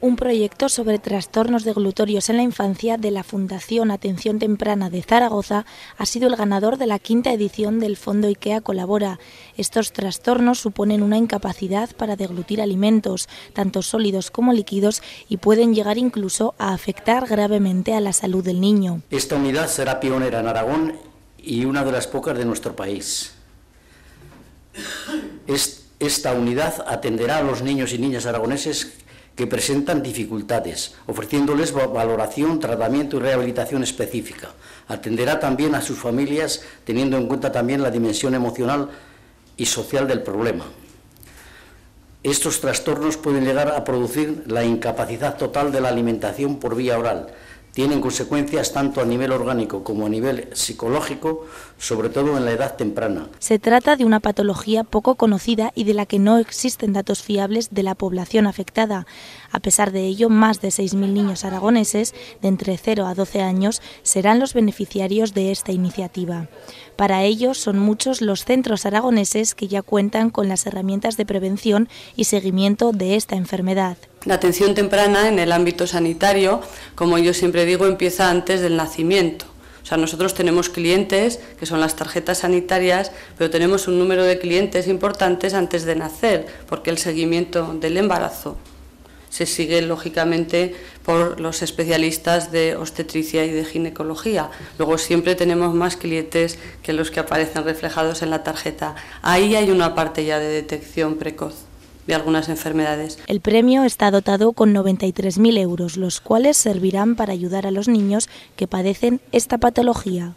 Un proyecto sobre trastornos deglutorios en la infancia de la Fundación Atención Temprana de Zaragoza ha sido el ganador de la 5ª edición del Fondo IKEA Colabora. Estos trastornos suponen una incapacidad para deglutir alimentos, tanto sólidos como líquidos, y pueden llegar incluso a afectar gravemente a la salud del niño. Esta unidad será pionera en Aragón y una de las pocas de nuestro país. Esta unidad atenderá a los niños y niñas aragoneses que presentan dificultades, ofreciéndoles valoración, tratamiento y rehabilitación específica. Atenderá también a sus familias, teniendo en cuenta también la dimensión emocional y social del problema. Estos trastornos pueden llegar a producir la incapacidad total de la alimentación por vía oral. Tienen consecuencias tanto a nivel orgánico como a nivel psicológico, sobre todo en la edad temprana. Se trata de una patología poco conocida y de la que no existen datos fiables de la población afectada. A pesar de ello, más de 6.000 niños aragoneses de entre 0 a 12 años serán los beneficiarios de esta iniciativa. Para ello, son muchos los centros aragoneses que ya cuentan con las herramientas de prevención y seguimiento de esta enfermedad. La atención temprana en el ámbito sanitario, como yo siempre digo, empieza antes del nacimiento. O sea, nosotros tenemos clientes, que son las tarjetas sanitarias, pero tenemos un número de clientes importantes antes de nacer, porque el seguimiento del embarazo se sigue lógicamente por los especialistas de obstetricia y de ginecología. Luego siempre tenemos más clientes que los que aparecen reflejados en la tarjeta. Ahí hay una parte ya de detección precoz de algunas enfermedades. El premio está dotado con 93.000 euros, los cuales servirán para ayudar a los niños que padecen esta patología.